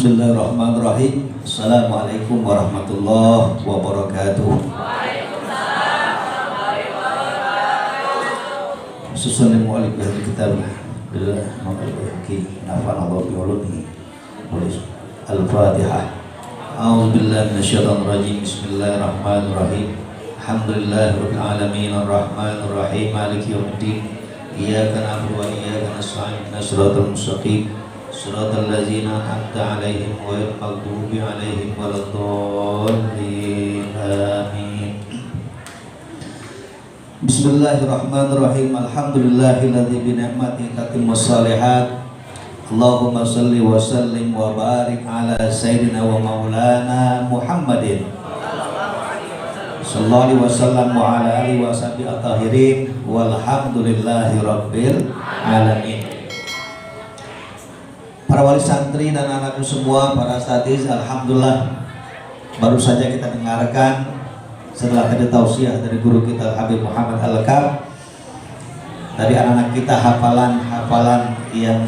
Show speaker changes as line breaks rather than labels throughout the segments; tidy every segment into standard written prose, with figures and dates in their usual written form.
Bismillahirrahmanirrahim. Assalamualaikum warahmatullahi wabarakatuh. Susunan mu'alif dari kitab Al-Fatihah. A'udzubillahi minasyaitonir rajim. Bismillahirrahmanirrahim. Alhamdulillahirabbil alamin arrahmanir rahim maliki yaumiddin. Iyyaka na'budu wa iyyaka nasta'in. Shiratal mustaqim. Shiratal ladzina an'amta 'alaihim ghairil maghdubi 'alaihim waladdallin. Amin. Bismillahirrahmanirrahim. Alhamdulillahilladzi bi ni'matihi tatimmus shalihat. Allahumma shalli wa sallim wa barik ala sayyidina wa maulana Muhammadin sallallahu alaihi wasallam wa ala alihi wa sahbihi at-tahirin walhamdulillahi rabbil alamin. Para wali santri dan anakku semua, para sadis, alhamdulillah baru saja kita dengarkan setelah tadi tausiah dari guru kita Habib Muhammad Al-Kab, dari anak-anak kita hafalan yang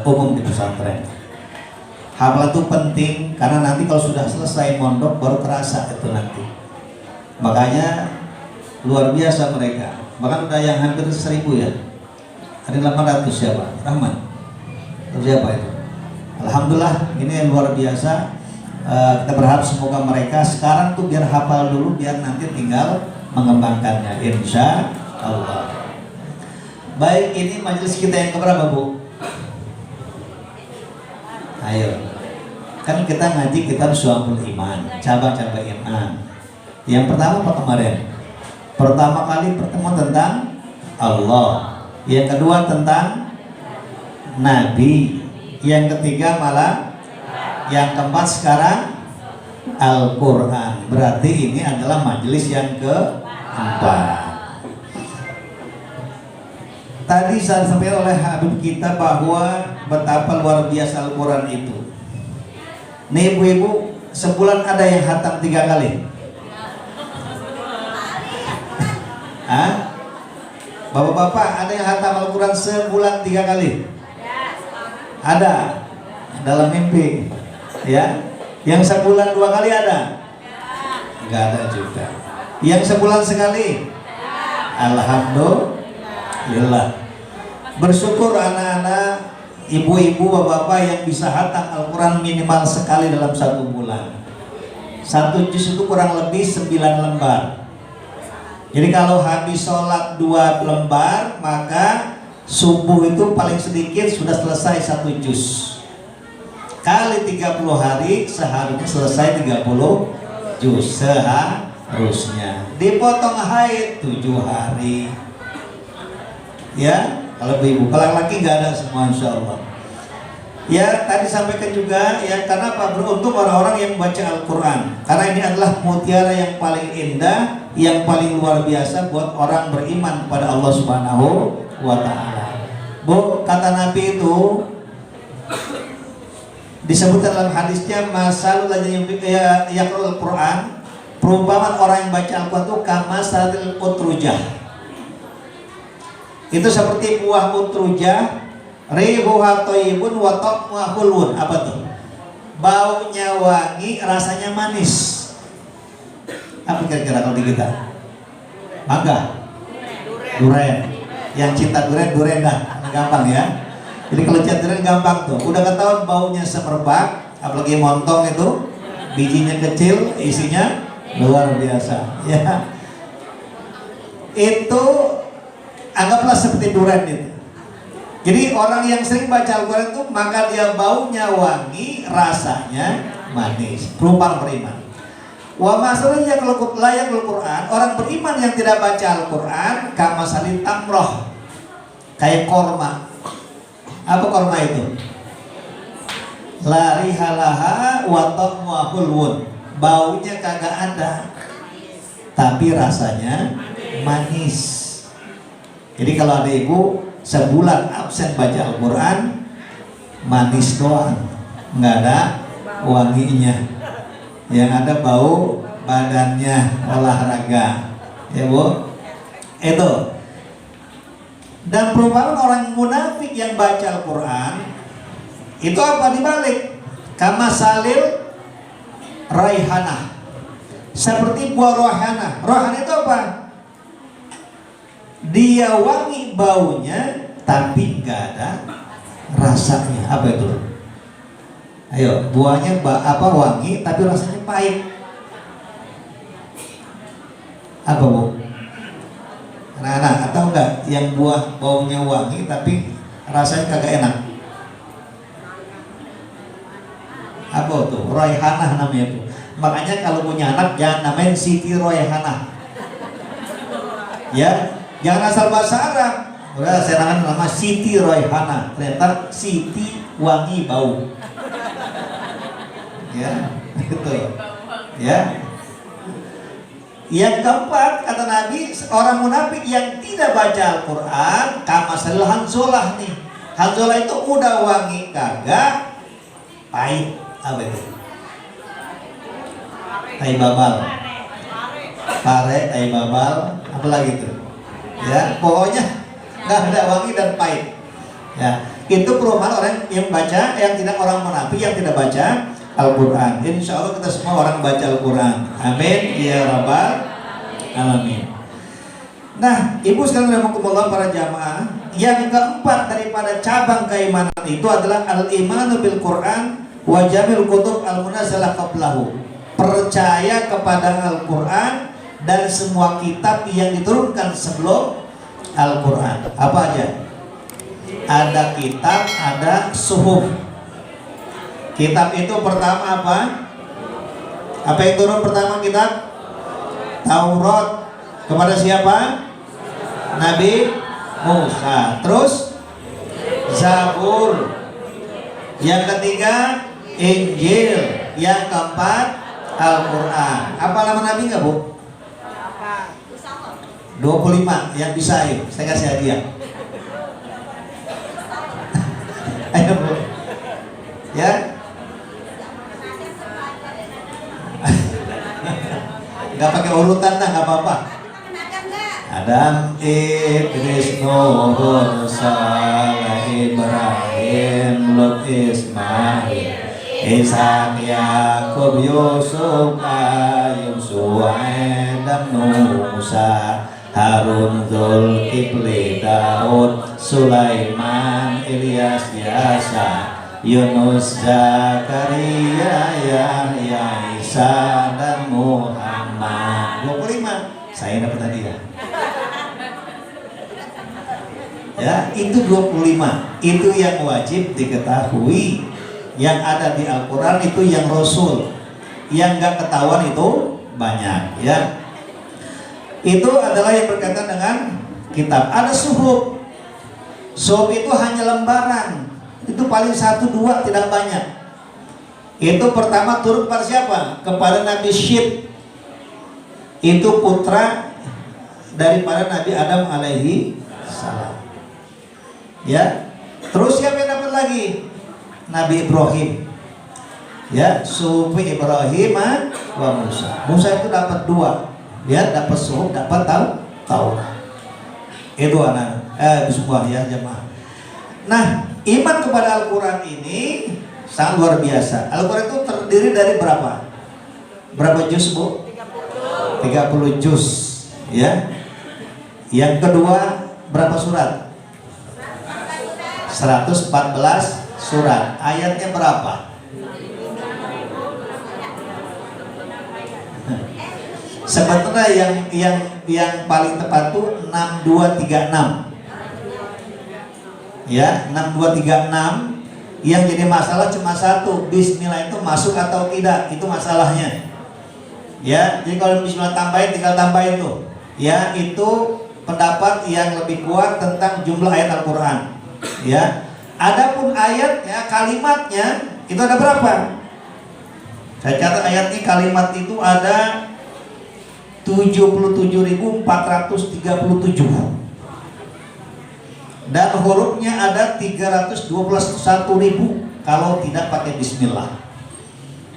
umum di pesantren. Hafalan itu penting karena nanti kalau sudah selesai mondok baru terasa itu nanti. Makanya luar biasa mereka. Bahkan udah yang hampir 1000 ya. Ada 800 siapa? Rahman. Siapa itu? Alhamdulillah ini luar biasa. Kita berharap semoga mereka sekarang tuh biar hafal dulu, biar nanti tinggal mengembangkannya insya Allah. Baik, ini majelis kita yang keberapa, Bu? Ayo, kan kita ngaji kitab Syu'abul Iman, cabang-cabang iman. Yang pertama apa kemarin? Pertama kali pertemuan tentang Allah. Yang kedua tentang Nabi. Yang ketiga malah, yang keempat sekarang Al-Quran. Berarti ini adalah majelis yang keempat. Tadi saya sampaikan oleh Habib kita bahwa betapa luar biasa Al-Quran itu. Nih ibu-ibu, sebulan ada yang hatam 3 kali? Hah? Bapak-bapak, ada yang hatam Al-Quran sebulan 3 kali? Ada. Dalam mimpi. Ya. Yang sebulan 2 kali ada? Enggak ada juga. Yang sebulan sekali? Alhamdulillah. Bersyukur anak-anak, ibu-ibu, bapak-bapak yang bisa hatam Al-Quran minimal sekali dalam 1 bulan. 1 juz itu kurang lebih 9 lembar. Jadi kalau habis sholat 2 lembar, maka subuh itu paling sedikit sudah selesai 1 juz. Kali 30 hari, seharusnya selesai 30 juz seharusnya. Dipotong haid 7 hari. Ya, kalau ibu, kalau laki nggak ada semua insya Allah. Ya, tadi sampaikan juga ya, karena apa? Beruntung orang-orang yang membaca Al-Quran, karena ini adalah mutiara yang paling indah, yang paling luar biasa buat orang beriman kepada Allah Subhanahu wa Ta'ala. Bu, kata Nabi itu disebutkan dalam hadisnya, masalul ladzina yaqra'ul Quran, perumpamaan orang yang baca Al-Quran itu kamasalil utrujah. Itu seperti buah utrujah, rihuha thayyibun wa ta'muha hulwun. Apa tuh? Baunya wangi, rasanya manis. Apa kira-kira kalau di kita? Mangga, durian. Yang cinta durian dah, gampang ya. Jadi kalau cinta durian gampang tuh. Udah ketahuan baunya semerbak, apalagi montong itu, bijinya kecil, isinya luar biasa. Ya, itu anggaplah seperti durian itu. Jadi orang yang sering baca Al-Quran itu, maka dia baunya wangi, rasanya manis. Perumpamaan beriman. Wa masalahnya kalau layak Al-Quran, orang beriman yang tidak baca Al-Quran, kamasalin tamroh, kayak korma. Apa korma itu? La rihalaha wa ta'muha hulwun. Baunya kagak ada, tapi rasanya manis. Jadi kalau ada ibu sebulan absen baca Al-Quran, manis doang, nggak ada wanginya. Yang ada bau badannya, olahraga, ya Bu. Itu. Dan perumpamaan orang munafik yang baca Al-Quran, Itu apa dibalik? Kama salil raihanah, seperti buah rohana. Rohana itu apa? Dia wangi baunya tapi nggak ada rasanya. Apa itu? Ayo, buahnya wangi tapi rasanya pahit. Apa bu? Nah, atau enggak yang buah baunya wangi tapi rasanya kagak enak? Apa tuh? Raihanah namanya tuh. Makanya kalau punya anak jangan namain Siti Raihanah. Ya, jangan asal bahasa Arab. Udah saya nama Siti Raihanah. Ternyata Siti wangi bau. Ya, gitu. Ya. Yang keempat kata Nabi, orang munafik yang tidak baca Al-Quran, kamasalil hanzolah nih. Hanzolah itu udah wangi kagak, pahit. Apa itu? Tai babal, pare, tai babal, apa lagi itu? Ya, pokoknya nggak ada wangi dan pahit. Ya, itu perumpamaan orang yang baca, yang tidak orang munafik yang tidak baca Al-Quran. Insya Allah kita semua orang baca Al-Quran. Amin ya rabbal alamin. Nah, ibu sekalian rahimakumullah para jamaah, yang keempat daripada cabang keimanan itu adalah al-imanu bil Quran wa jamil kutub al-munazzalah qablahu. Percaya kepada Al-Quran dan semua kitab yang diturunkan sebelum Al-Quran. Apa aja? Ada kitab, ada suhuf. Kitab itu pertama apa? Apa yang turun pertama kitab? Taurat. Kepada siapa? Nabi Musa. Terus Zabur. Yang ketiga Injil. Yang keempat Al-Quran. Apa nama Nabi nggak bu? 25. Yang bisa ayo, saya kasih hadiah. Ayo bu. Ya. Nggak pakai urutan dah, nggak apa-apa. Adam, Idris, Nuh, Saleh, Ibrahim, Lut, Ismail, Ishak, Yakub, Yusuf, Ayub, Suhaib, Musa, Harun, Zulkifli, Daud, Sulaiman, Ilyas, Yasa, Yunus, Zakaria, Yahya, Isa, dan Muhammad. 25. Saya dapat hadiah. Ya, itu 25. Itu yang wajib diketahui. Yang ada di Al-Quran itu yang Rasul. Yang gak ketahuan itu banyak. Ya, itu adalah yang berkaitan dengan kitab. Ada suhuf. Suhuf itu hanya lembaran. Itu paling 1-2, tidak banyak. Itu pertama turun pada siapa? Kepada Nabi Syed. Itu putra daripada Nabi Adam alaihi salam. Ya. Terus siapa yang dapat lagi? Nabi Ibrahim. Ya, suhuf Ibrahim wa Musa. Musa itu dapat 2. Ya, dapat suhuf, dapat Taurat. Itu anak semua ya jemaah. Nah, iman kepada Al-Quran ini sangat luar biasa. Al-Quran itu terdiri dari berapa? Berapa juz bu? 30 juz. Ya. Yang kedua berapa surat? 114 surat. Ayatnya berapa? Sebetulnya yang paling tepat tuh 6236. Ya, 6236. Yang jadi masalah cuma satu, bismillah itu masuk atau tidak, itu masalahnya. Ya, jadi kalau bismillah tambahin, tinggal tambahin tuh. Ya, itu pendapat yang lebih kuat tentang jumlah ayat Al-Quran. Ya, adapun ayatnya, kalimatnya itu ada berapa? Saya catat ayatnya, kalimat itu ada 77.437. Dan hurufnya ada 321.000 kalau tidak pakai bismillah.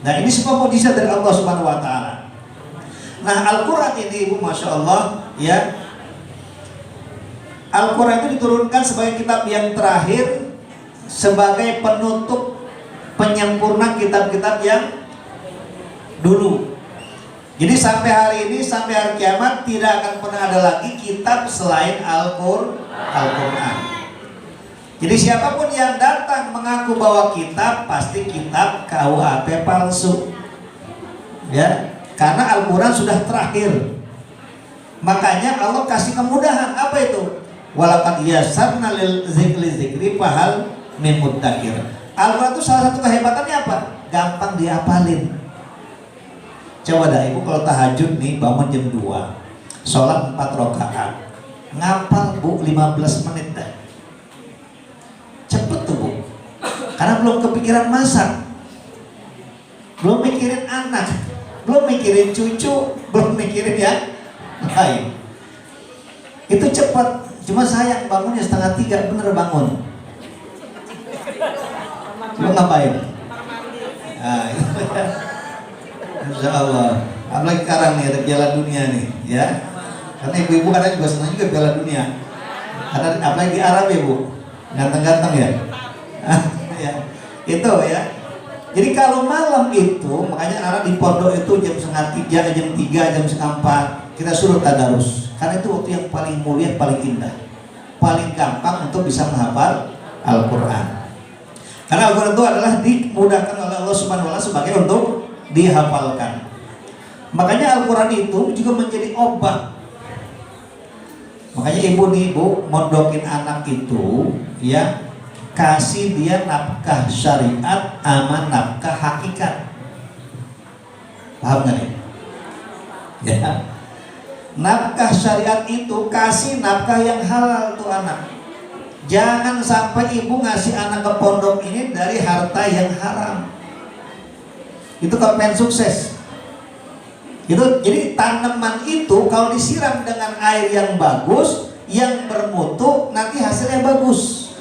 Nah, ini semua mukjizat dari Allah Subhanahu wa taala. Nah, Al-Qur'an ini Ibu, Masya Allah, ya. Al-Qur'an itu diturunkan sebagai kitab yang terakhir, sebagai penutup penyempurna kitab-kitab yang dulu. Jadi sampai hari ini, sampai hari kiamat tidak akan pernah ada lagi kitab selain Al-Quran. Jadi siapapun yang datang mengaku bahwa kitab, pasti kitab KUHP palsu. Ya, karena Al-Quran sudah terakhir. Makanya Allah kasih kemudahan. Apa itu? Walaqad yassarna lil zikri fahal min muddakir. Al-Quran itu salah satu kehebatannya apa? Gampang dihafalin. Coba dah ibu kalau tahajud nih bangun jam 2, sholat 4 rakaat, ngapal bu 15 menit dah. Cepet tuh bu. Karena belum kepikiran masak, belum mikirin anak, belum mikirin cucu, belum mikirin yang lain. Itu cepet. Cuma sayang bangunnya 2:30, bener bangun. Lu ngapain? Nah, Insya Allah. Apalagi sekarang nih ada Piala Dunia nih, ya. Karena ibu-ibu kadang juga senang juga Piala Dunia. Ada apalagi di Arab ya bu, ganteng-ganteng ya. Ya, itu ya. Jadi kalau malam itu, makanya anak di pondok itu jam 2:30, jam 3, jam 3:30 kita suruh tadarus. Karena itu waktu yang paling mulia, paling indah, paling gampang untuk bisa menghafal Al-Quran. Karena Al-Quran itu adalah dimudahkan oleh Allah Subhanahu wa Ta'ala sebagai untuk dihafalkan. Makanya Al-Quran itu juga menjadi obat. Makanya ibu nih bu, mondokin anak itu ya, kasih dia nafkah syariat sama nafkah hakikat. Paham gak nih? Ya. Nafkah syariat itu kasih nafkah yang halal tuh anak. Jangan sampai ibu ngasih anak ke pondok ini dari harta yang haram. Itu kalau pengen sukses. Itu jadi tanaman itu kalau disiram dengan air yang bagus, yang bermutu, nanti hasilnya bagus.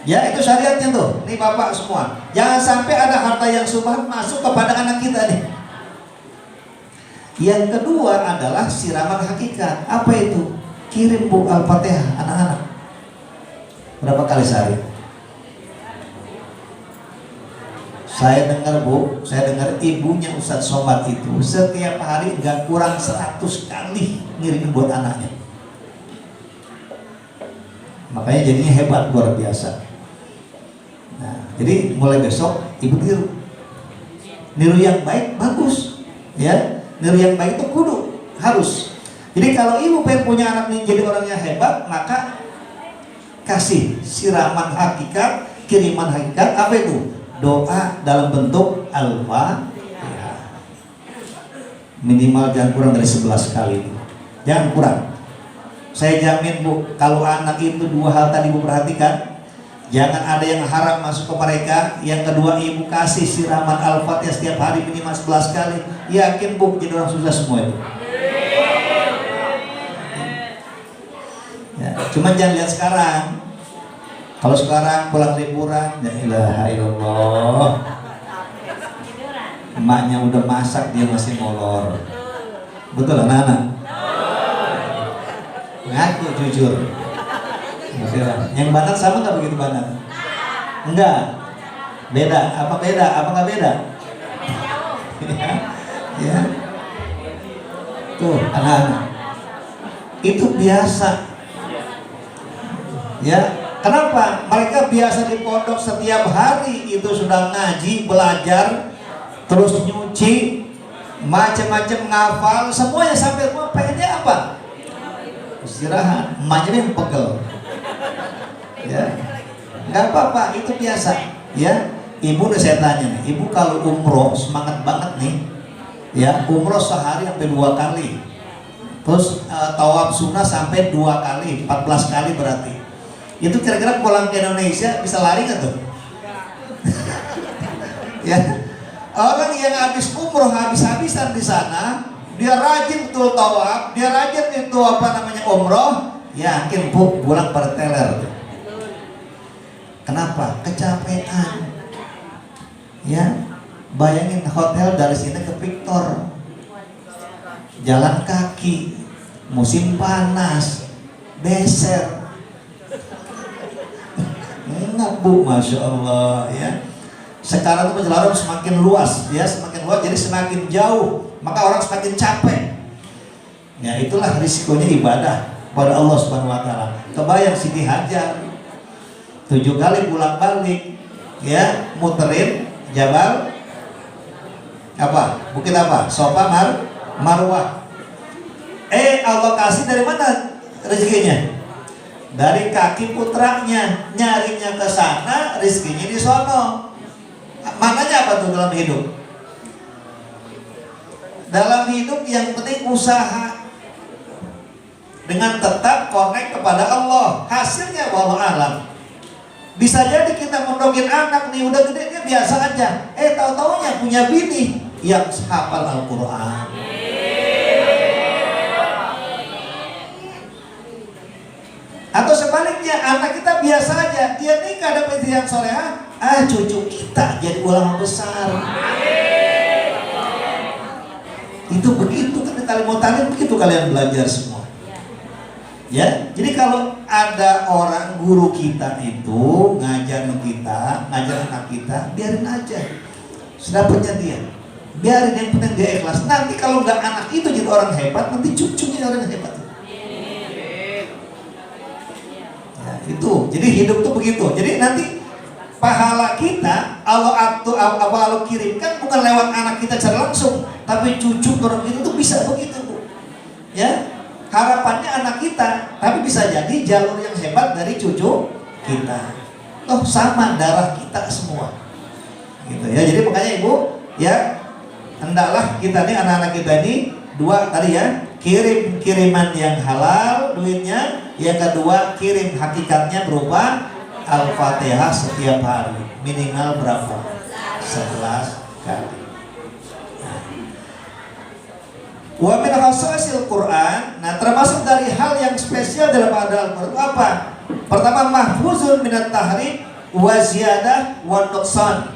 Ya itu syariatnya tuh. Nih bapak semua, jangan sampai ada harta yang subhan masuk kepada anak kita nih. Yang kedua adalah siraman hakikat. Apa itu? Kirim bu Al-Fatihah anak-anak. Berapa kali sehari? Saya dengar bu, saya dengar ibunya Ustadz Somad itu setiap hari nggak kurang 100 kali ngirimin buat anaknya. Makanya jadinya hebat, luar biasa. Nah, jadi mulai besok ibu niru yang baik bagus, ya. Niru yang baik itu kudu harus. Jadi kalau ibu pengen punya anak ini jadi orang yang hebat, maka kasih siraman hakikat, kiriman hakikat. Apa itu? Doa dalam bentuk Al-Fatihah. Minimal jangan kurang dari 11 kali. Jangan kurang. Saya jamin bu, kalau anak itu 2 hal tadi ibu perhatikan. Jangan ada yang haram masuk ke mereka. Yang kedua, ibu kasih siraman Al-Fatihah setiap hari minimal 11 kali. Yakin bu, jadi orang susah semua itu. Ya, cuma jangan lihat sekarang. Kalau sekarang pulang liburan, ya ilaha illallah, emaknya udah masak, dia masih molor. Betul anak-anak? Ngaku jujur. Yang Banat sama nggak begitu Banat? Enggak. Beda. Apa beda? Apa nggak beda? Ya. Tuh anak-anak. Itu biasa. Ya. Kenapa? Mereka biasa di pondok setiap hari itu sudah ngaji, belajar, terus nyuci, macam-macam ngafal, semuanya sampai rumah pengennya apa? Istirahat. Emaknya yang pegel. Ya, nggak apa-apa, itu biasa. Ya, ibu nih saya tanya nih, ibu kalau umroh semangat banget nih, ya umroh sehari sampai 2 kali, terus tawaf sunnah sampai 2 kali, 14 kali berarti. Itu kira-kira pulang ke Indonesia bisa lari nggak tuh? Ya, orang yang habis umroh habis-habisan di sana, dia rajin betul tawaf, dia rajin itu umroh, yakin bu pulang berteler tuh. Kenapa? Kecapean. Ya, bayangin hotel dari sini ke Victor, jalan kaki, musim panas, beser. enggak Bu, Masya Allah ya. Sekarang itu penjelasan semakin luas ya, semakin luas jadi semakin jauh, maka orang semakin capek. Ya itulah risikonya ibadah pada Allah Subhanahu Wa Taala. Kebayang Siti Hajar 7 kali pulang balik ya, muterin Jabal apa? Bukit apa? Sofa Marwah. Allah kasih dari mana rezekinya? Dari kaki putranya, nyarinya ke sana, rezekinya di sono. Maknanya apa tuh dalam hidup? Dalam hidup yang penting usaha dengan tetap connect kepada Allah. Hasilnya wallahu alam. Bisa jadi kita mondogin anak nih udah gede dia biasa aja. Tahu-taunya punya bini yang hafal Al-Qur'an. Atau sebaliknya anak kita biasa aja, dia nikah dapat istri yang solehah, cucu kita jadi ulama besar. Itu begitu kan di Talim begitu kalian belajar semua. Ya, jadi kalau ada orang guru kita itu ngajar anak kita, biarin aja. Sedapatnya dia, biarin, yang penting dia ikhlas. Nanti kalau nggak anak itu jadi orang hebat, nanti cucunya orang yang hebat. Itu jadi hidup tuh begitu. Jadi nanti pahala kita Allah kirimkan bukan lewat anak kita secara langsung, tapi cucu orang itu tuh bisa begitu Bu. Ya, harapannya anak kita, tapi bisa jadi jalur yang hebat dari cucu kita. Toh sama darah kita semua. Gitu ya. Jadi makanya Ibu ya, hendaklah kita nih anak-anak kita ini dua tadi ya, kiriman yang halal duitnya. Yang kedua, kirim hakikatnya berupa Al-Fatihah setiap hari. Minimal berapa? 11 kali. Wa min khasasil Quran. Nah, termasuk dari hal yang spesial dalam Al-Quran apa? Pertama, mahfuzun minat tahrif wa ziyadah wa nuqsan.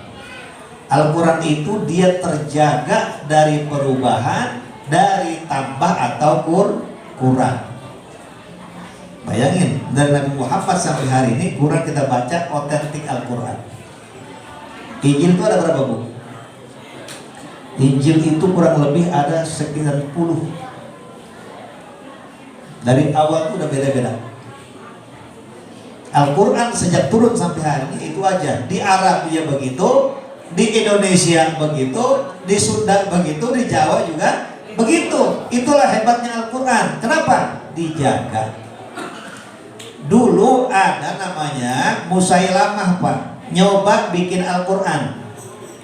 Al-Quran itu dia terjaga dari perubahan, dari tambah atau kurang. Bayangin, dari Nabi Muhammad sampai hari ini Quran kita baca otentik Al-Quran. Injil itu ada berapa Bu? Injil itu kurang lebih ada sekitar 10. Dari awal itu udah beda-beda. Al-Quran sejak turun sampai hari ini itu aja. Di Arabia begitu, di Indonesia begitu, di Sunda begitu, di Jawa juga begitu. Itulah hebatnya Al-Quran. Kenapa? Dijaga. Dulu ada namanya Musailamah Pak, nyoba bikin Al-Quran.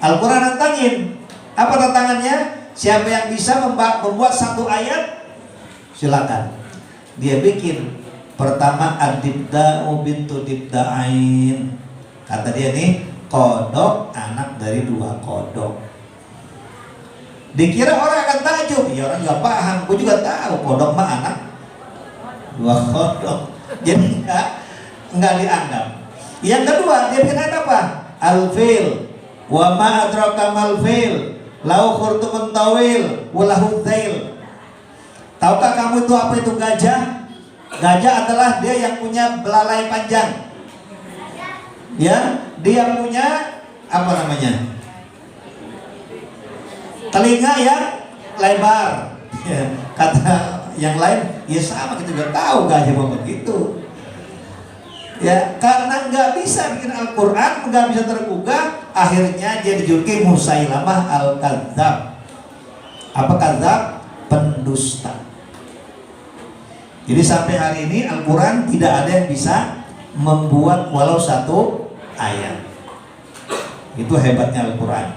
Al-Quran nantangin. Apa tantangannya? Siapa yang bisa membuat satu ayat, silakan. Dia bikin. Pertama ad-dibda'u bintu dibda'ain. Kata dia nih, kodok anak dari 2 kodok. Dikira orang akan takjub. Ya orang juga paham. Gue juga tahu kodok mah anak 2 kodok. Jadi enggak dianggap. Yang kedua dia bikin ayat apa? Al-fil wa ma adraka mal fil lau khurtumun tawil walahu dzail. Tahukah kamu itu apa itu gajah? Gajah adalah dia yang punya belalai panjang. Ya, dia punya apa namanya? Telinga yang lebar. Ya, kata yang lain, ya sama kita juga tahu gajah begitu. Ya, karena nggak bisa bikin Al-Quran, nggak bisa tergugah, akhirnya dia dijuluki Musailamah Al-Kadzab. Apa kadzab? Pendusta. Jadi sampai hari ini Al-Quran tidak ada yang bisa membuat walau satu ayat. Itu hebatnya Al-Quran.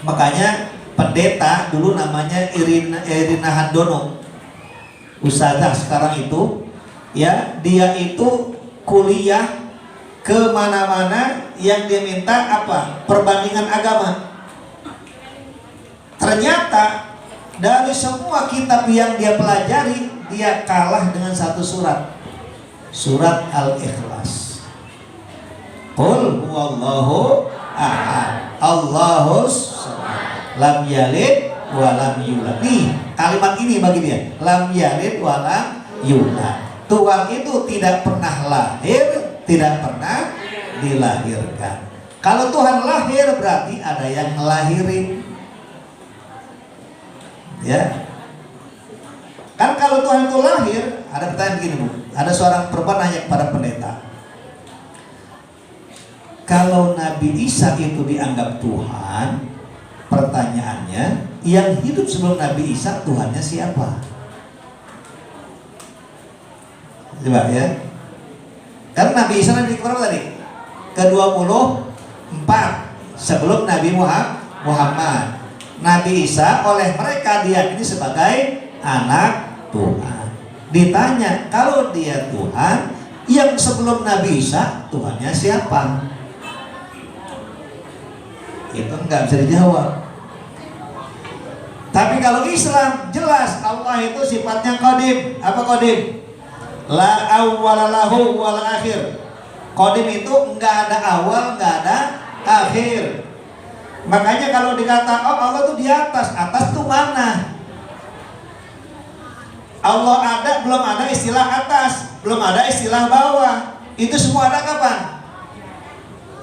Makanya pendeta dulu namanya Irina Handono, ustazah sekarang itu, ya dia itu kuliah ke mana-mana yang dia minta apa? Perbandingan agama. Ternyata dari semua kitab yang dia pelajari, dia kalah dengan satu surat. Surat Al-Ikhlas. Qul huwallahu ahad, Allahus samad, lam yalid wa lam yulad. Nih, kalimat ini bagi dia. Lam yalid wa lam yulad. Tuhan itu tidak pernah lahir, tidak pernah dilahirkan. Kalau Tuhan lahir berarti ada yang ngelahirin. Ya. Kan kalau Tuhan itu lahir, ada pertanyaan begini Bu. Ada seorang perempuan nanya kepada pendeta. Kalau Nabi Isa itu dianggap Tuhan, pertanyaannya, yang hidup sebelum Nabi Isa Tuhannya siapa? Coba ya. Kan Nabi Isa Nabi berapa tadi? Ke-24 sebelum Nabi Muhammad. Nabi Isa oleh mereka diyakini sebagai anak Tuhan. Ditanya, kalau dia Tuhan, yang sebelum Nabi Isa Tuhannya siapa? Itu enggak bisa dijawab. Tapi kalau Islam jelas Allah itu sifatnya qadim. Apa qadim? La awwala lahu wal akhir. Qadim itu enggak ada awal, enggak ada akhir. Makanya kalau dikata oh Allah tuh di atas, atas tuh mana? Allah ada, belum ada istilah atas, belum ada istilah bawah. Itu semua ada kapan?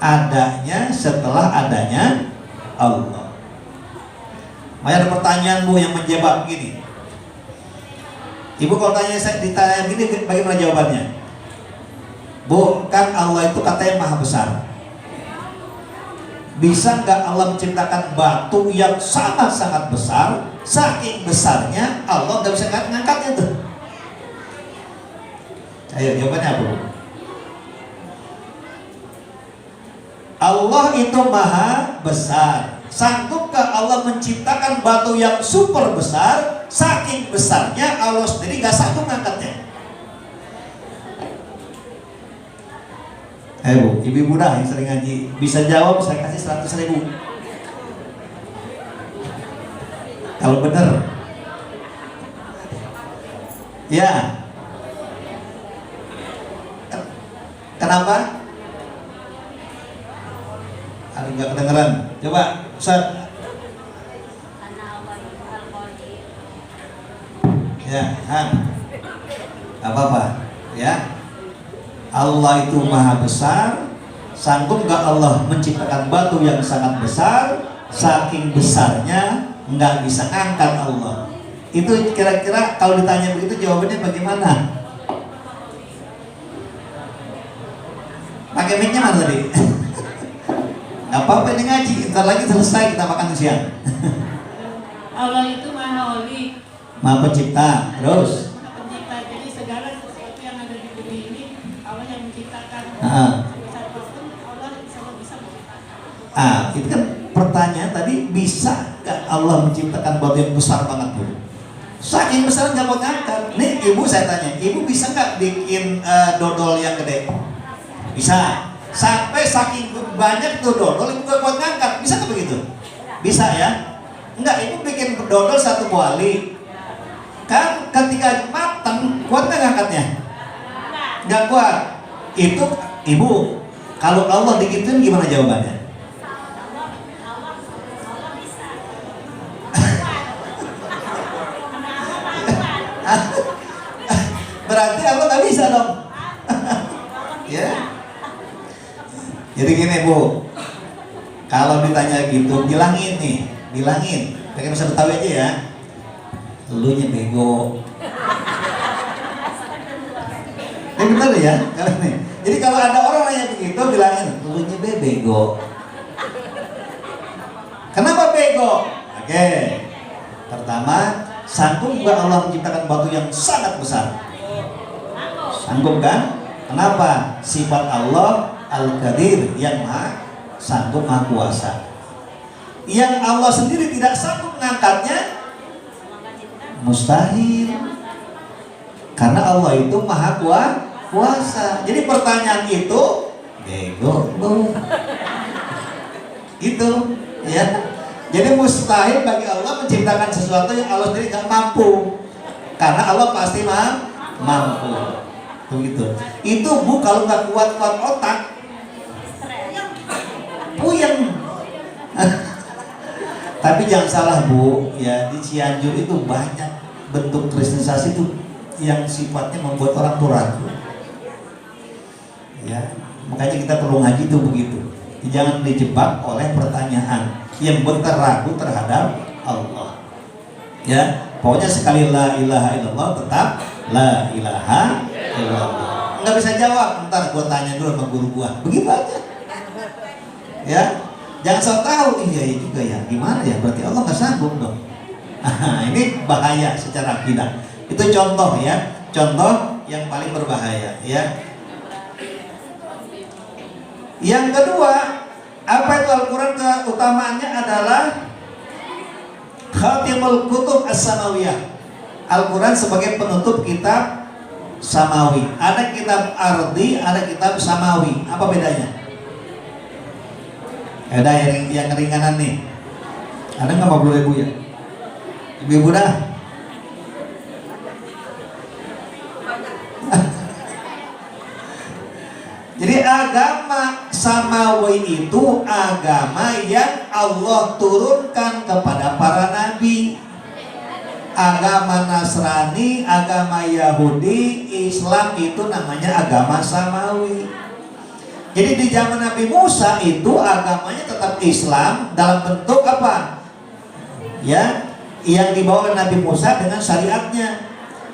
Adanya setelah adanya Allah. Ada pertanyaan Bu yang menjebak begini. Ibu kalau ditanya begini, bagaimana jawabannya? Bu, kan Allah itu katanya maha besar. Bisa nggak Allah menciptakan batu yang sangat-sangat besar, saking besarnya Allah nggak bisa ngangkatnya tuh? Ayo jawabannya apa? Allah itu maha besar. Sanggupkah Allah menciptakan batu yang super besar, saking besarnya Allah sendiri nggak sanggup ngangkatnya? Bu, ibu-ibu dah yang sering ngaji bisa jawab, saya kasih 100.000 kalau benar. Ya. Kenapa? Ada nggak kedengeran? Coba Ustaz. Ya, apa-apa ya. Allah itu maha besar. Sanggup nggak Allah menciptakan batu yang sangat besar, saking besarnya nggak bisa angkat Allah? Itu kira-kira kalau ditanya begitu jawabannya bagaimana? Pakai mic-nya mana tadi? Nggak apa-apa ini ngaji, ntar lagi selesai kita makan siang.
Allah itu maha wali,
maha pencipta, terus
pencipta. Jadi segala sesuatu yang ada di bumi ini Allah yang menciptakan. Sebesar apapun Allah selalu bisa menciptakan.
Itu kan pertanyaan tadi, bisa nggak Allah menciptakan batu yang besar banget Bu? Saking besar nggak mau ngangkat. Nih ibu saya tanya, ibu bisa nggak bikin dodol yang gede? Bisa. Sampai saking banyak tuh dodol ibu gak kuat ngangkat, bisa nggak begitu? Bisa ya? Enggak, ibu bikin dodol satu kuali, kan ketika matang kuat nggak ngangkatnya? Nggak kuat. Itu ibu, kalau Allah digituin gimana jawabannya? Berarti Allah nggak bisa dong. Ya. Jadi gini Bu, kalau ditanya gitu, bilangin nih, bilangin, pakai bahasa Betawi aja ya, lu nya bego. Ini benar ya, kalau nih. Jadi kalau ada orang nanya begitu, bilangin, lu nya bego. Kenapa bego? Oke, pertama, sanggup nggak Allah menciptakan batu yang sangat besar? Sanggup kan? Kenapa? Sifat Allah Al-Qadir, yang maha sanggup, maha kuasa. Yang Allah sendiri tidak sanggup mengangkatnya, mustahil. Karena Allah itu maha kuasa. Jadi pertanyaan itu bego. Itu ya. Jadi mustahil bagi Allah menciptakan sesuatu yang Allah sendiri tidak mampu. Karena Allah pasti mampu. Begitu. Itu Bu, kalau nggak kuat-kuat otak, puyeng. Tapi jangan salah Bu, ya di Cianjur itu banyak bentuk kristenisasi itu yang sifatnya membuat orang tuh ragu. Ya, Makanya kita perlu ngaji itu begitu. Jangan dijebak oleh pertanyaan yang ragu terhadap Allah. Ya, pokoknya sekali la ilaha illallah tetap la ilaha illallah. Nggak bisa jawab, ntar gua tanya dulu sama guru gua. Begitu aja. Ya, jangan sok tahu. Iya juga ya. Gimana ya? Berarti Allah nggak sanggup dong. Ini bahaya secara akidah. Itu contoh ya, contoh yang paling berbahaya ya. Yang kedua, apa itu Al-Quran? Keutamaannya adalah Khatimul Kutub As-Samawiyah. Al-Quran sebagai penutup kitab Samawi. Ada kitab Ardi, ada kitab Samawi. Apa bedanya? Ada yang ringanan nih. Ada nggak 50.000 ya? Ibu-ibu dah. Jadi agama Samawi itu agama yang Allah turunkan kepada para nabi. Agama Nasrani, agama Yahudi, Islam itu namanya agama Samawi. Jadi di zaman Nabi Musa itu agamanya tetap Islam dalam bentuk apa? Ya, yang dibawa oleh Nabi Musa dengan syariatnya.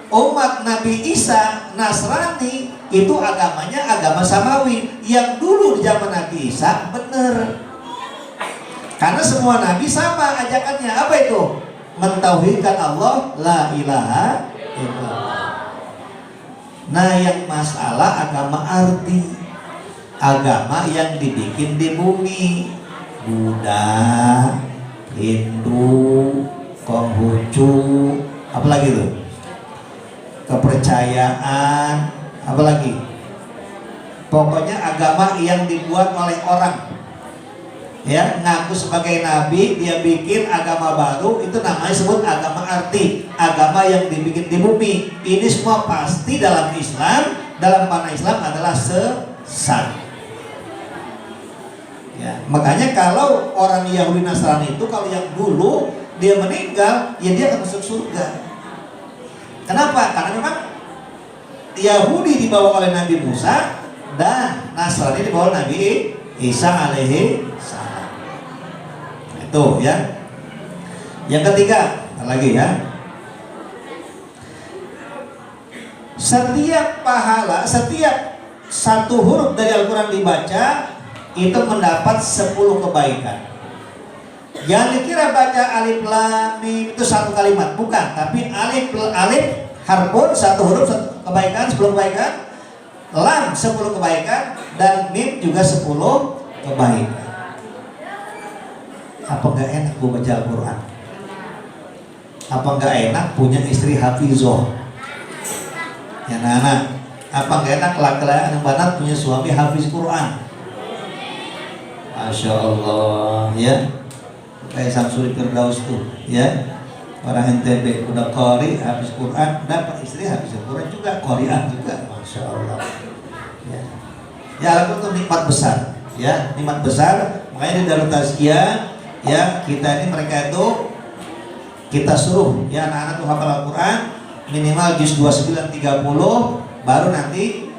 Umat Nabi Isa Nasrani itu agamanya agama Samawi yang dulu di zaman Nabi Isa benar. Karena semua nabi sama ajakannya. Apa itu? Mentauhidkan Allah, la ilaha illallah. Nah, yang masalah agama arti, agama yang dibikin di bumi, Buddha, Hindu, Konghucu, apalagi tuh? Kepercayaan, apalagi? Pokoknya agama yang dibuat oleh orang. Ya, ngaku sebagai nabi, dia bikin agama baru, itu namanya sebut agama arti, agama yang dibikin di bumi. Ini semua pasti dalam Islam, dalam pandangan Islam adalah sesat. Ya, makanya kalau orang Yahudi Nasrani itu kalau yang dulu dia meninggal, ya dia akan masuk surga. Kenapa? Karena memang Yahudi dibawa oleh Nabi Musa dan Nasrani dibawa oleh Nabi Isa alaihi salam. Itu ya. Yang ketiga, lagi ya. Setiap pahala, setiap satu huruf dari Al-Quran dibaca itu mendapat 10 kebaikan. Jangan dikira baca alif lam mim itu satu kalimat, bukan. Tapi alif harfun satu huruf 1 kebaikan, 10 kebaikan. Lam 10 kebaikan dan mim juga 10 kebaikan. Apa enggak enak gue baca Al-Quran? Apa enggak enak punya istri hafizoh? Ya anak-anak, apa enggak enak laki-laki yang banat punya suami hafiz Quran? Masya Allah ya. Kayak Samsul Firdaus tuh ya, orang NTB udah qori habis Quran, dapat istri habis Quran juga, qori'ah juga, Masya Allah ya. Ya Al-Quran itu nikmat besar ya, nikmat besar. Makanya di dalam tazkiyah ya, kita ini mereka itu kita suruh ya anak-anak tuh hafal Al-Quran minimal juz 29 30, baru nanti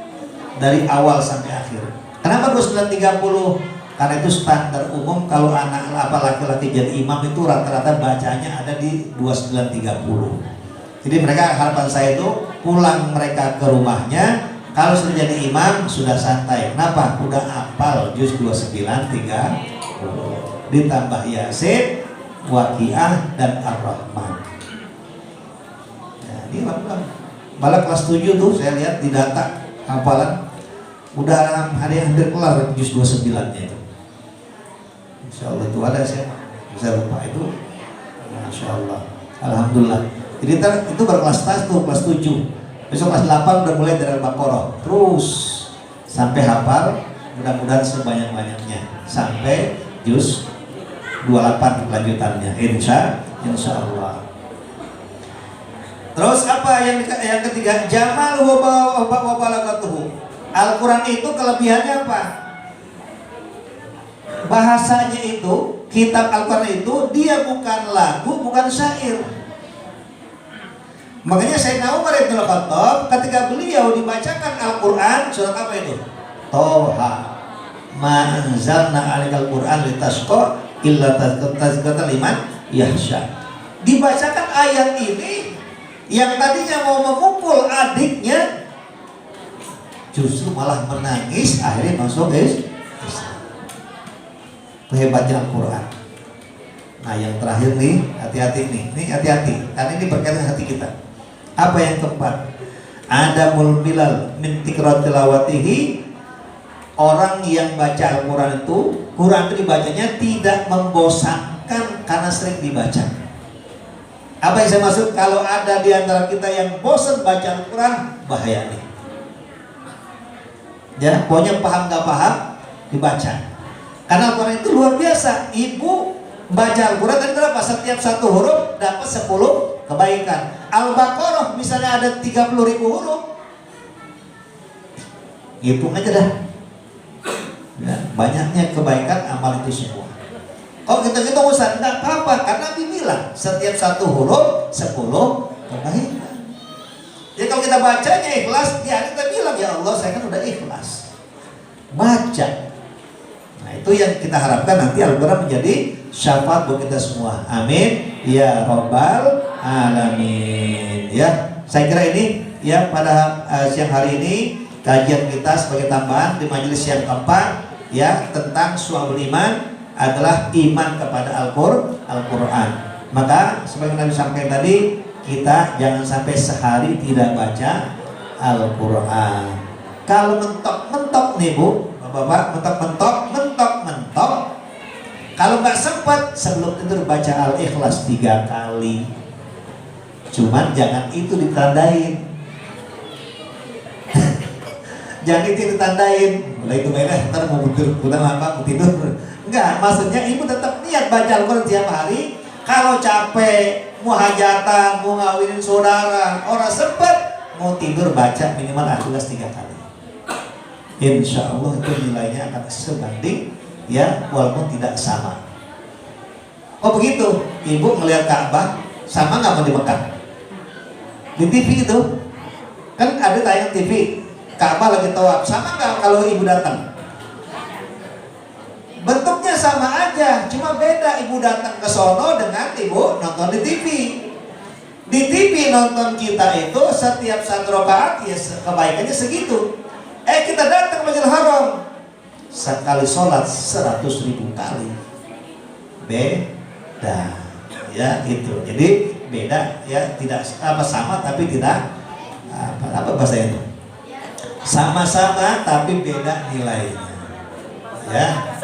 dari awal sampai akhir. Kenapa 29 30? Karena itu standar umum kalau anak laki-laki jadi imam itu rata-rata bacanya ada di 29 30. Jadi mereka, harapan saya itu pulang mereka ke rumahnya kalau sudah jadi imam sudah santai. Kenapa? Udah hafal juz 29 30. Ditambah Yasin, Waqiah dan Ar-Rahman. Nah, ini malah kelas 7 tuh saya lihat di data hafalan udah hari hampir kelar juz 29-nya itu. Insya Allah itu ada, saya bisa lupa itu. Masya Allah, Alhamdulillah. Jadi itu berkelas tas tuh, kelas 7. Besok kelas 8 udah mulai dari Al-Baqarah terus sampai hafal, mudah-mudahan sebanyak-banyaknya sampai juz 28 kelanjutannya, insya Allah. Terus apa yang ketiga? Jamal wa balagatuhu. Al-Quran itu kelebihannya apa? Bahasanya itu, kitab Al-Quran itu dia bukan lagu, bukan syair. Makanya Sayyidina Umar bin Khattab ketika beliau dibacakan Al-Quran, surat apa itu? Toha ma anzalna 'alaikal Qur'an litasqa illa tazkiratan liman yakhsha. Dibacakan ayat ini, yang tadinya mau memukul adiknya justru malah menangis, akhirnya masuk Islam. Hebatnya Al-Quran. Nah yang terakhir nih, hati-hati nih, hati-hati, karena ini berkaitan hati kita. Apa yang keempat? Adamul bilal min tikrat tilawatihi. Orang yang baca Al-Quran itu, Quran itu dibacanya tidak membosankan karena sering dibaca. Apa yang saya maksud? Kalau ada di antara kita yang bosan baca Al-Quran, bahaya nih. Ya, pokoknya paham gak paham, dibaca. Karena Al-Quran itu luar biasa. Ibu baca Al-Quran tadi berapa? Setiap satu huruf dapat 10 kebaikan. Al-Baqarah misalnya ada 30.000 huruf, hitung aja dah. Ya, banyaknya kebaikan amal itu semua. Oh kita usah, enggak apa-apa, karena Nabi bilang setiap satu huruf 10 kebaikan. Jadi kalau kita bacanya ikhlas, ya kita bilang ya Allah saya kan udah ikhlas baca. Nah itu yang kita harapkan nanti Al-Quran menjadi syafaat buat kita semua. Amin ya Rabbal Alamin. Ya, saya kira ini ya pada siang hari ini kajian kita sebagai tambahan di majelis yang keempat ya tentang Syu'abul Iman adalah iman kepada Al-Quran. Maka sebagai Nabi sampaikan tadi, kita jangan sampai sehari tidak baca Al-Quran. Kalau mentok-mentok nih Bu, Bapak, mentok-mentok, kalau nggak sempat sebelum tidur baca Al-Ikhlas 3 kali. Cuman jangan itu ditandain. Jangan itu ditandain. Mulai itu beres, ntar mau tidur. Enggak, maksudnya ibu tetap niat baca Al-Quran tiap hari. Kalau capek, mau hajatan, mau ngawinin saudara, orang sempat mau tidur baca minimal Al-Ikhlas 3 kali. Insya Allah itu nilainya akan sebanding ya, walaupun tidak sama. Oh begitu, ibu melihat Ka'bah sama nggak mau di Mekah? Di TV itu kan ada tayang TV, Ka'bah lagi tawaf, sama nggak kalau ibu datang? Bentuknya sama aja, cuma beda ibu datang ke sono dengan ibu nonton di TV. Di TV nonton kita itu setiap satu rakaat ya kebaikannya segitu. Kita datang ke Masjidil Haram, sekali sholat 100.000 kali. Beda, ya itu. Jadi beda ya, tidak apa sama tapi tidak apa bahasa itu? Sama-sama tapi beda nilainya. Ya.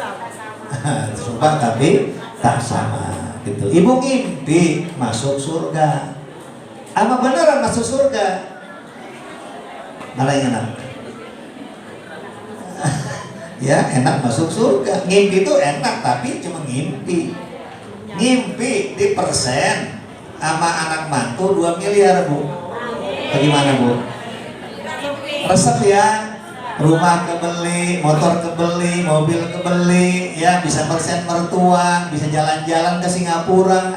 Sumpah tapi tak sama gitu. Ibu ngimpi masuk surga. Apa beneran masuk surga? Malah yang enak. Ya enak masuk surga. Ngimpi itu enak tapi cuma ngimpi. Ngimpi di persen sama anak mantu 2 miliar Bu. Bagaimana Bu? Resep ya. Rumah kebeli, motor kebeli, mobil kebeli, ya bisa persen mertua, bisa jalan-jalan ke Singapura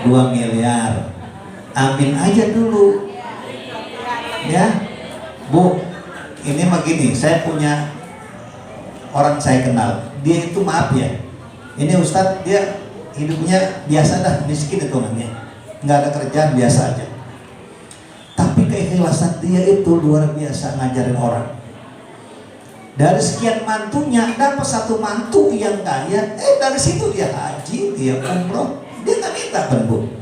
2 miliar. Amin aja dulu. Ya. Bu, ini begini, saya punya orang saya kenal, dia itu maaf ya, ini Ustadz dia hidupnya biasa dah, miskin itu namanya, nggak ada kerjaan biasa aja. Tapi keikhlasan dia itu luar biasa ngajarin orang. Dari sekian mantunya dapat satu mantu yang kaya, dari situ dia haji, dia umroh, dia nggak minta kan Bu?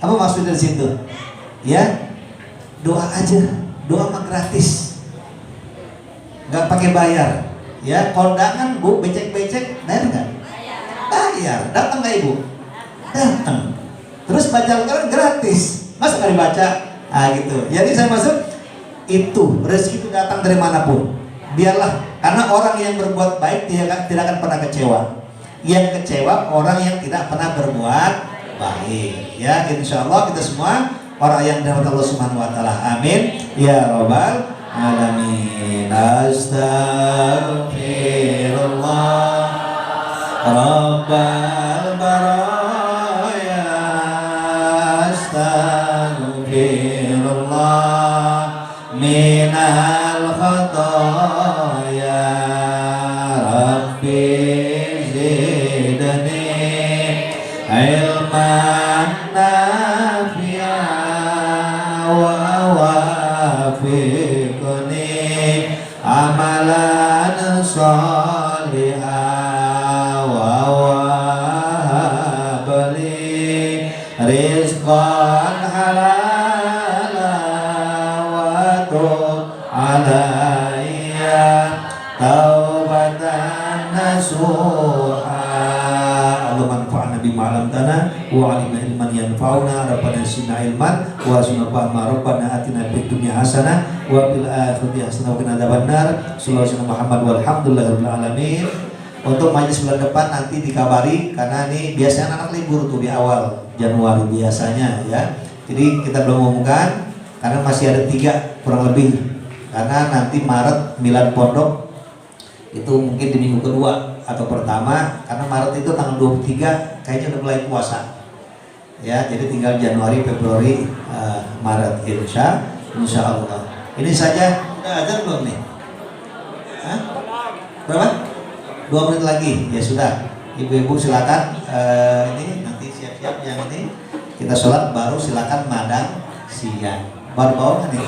Apa maksud dari situ? Ya, doa aja, doa mah gratis. Nggak pakai bayar, ya kondangan Bu, becek-becek, bayar nggak? Bayar, datang nggak Ibu? Datang. Terus baca Al-Quran gratis, masa nggak dibaca? Gitu. Jadi saya maksud itu rezeki itu datang dari manapun. Biarlah, karena orang yang berbuat baik tidak akan pernah kecewa. Yang kecewa orang yang tidak pernah berbuat baik. Ya, insya Allah kita semua orang yang dirahmati Allah Subhanahu Wa Taala. Amin. Ya Rabbal Alamin. Astaghfirullah Rabbal Baraya. Astaghfirullah minal khata ilman nafi'a wa wafiqni amalan salihah wa wabli rizqan halala wa tub alayya taubatan nasuha. Allah manfa'na bima 'allamtana wa 'allimna ilman yanfa'una rabbana zidna ilman wa zidna fahma rabbana atina fid dunya hasanah wa fil akhirati hasanah wa qina adzabannar. Sallallahu Muhammad walhamdulillahirabbil alamin. Untuk majelis bulan depan nanti dikabari karena ini biasanya anak libur tuh di awal Januari biasanya ya. Jadi kita belum umumkan karena masih ada 3 kurang lebih. Karena nanti Maret Milan Pondok itu mungkin di minggu kedua atau pertama, karena Maret itu tanggal 23 kayaknya udah mulai puasa ya, jadi tinggal Januari, Februari, Maret insya Allah. Ini saja. Udah azan belum nih? Hah? Berapa? 2 menit lagi ya sudah. Ibu-ibu silakan, ini nanti siap-siap yang ini kita sholat baru silakan madang siang. Baru bawa nih.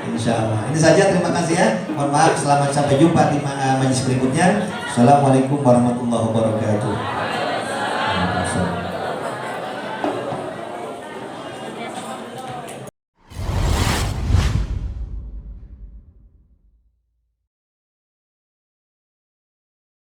Insya Allah. Ini saja, terima kasih ya. Mohon maaf, selamat sampai jumpa di majelis berikutnya. Assalamualaikum warahmatullahi wabarakatuh.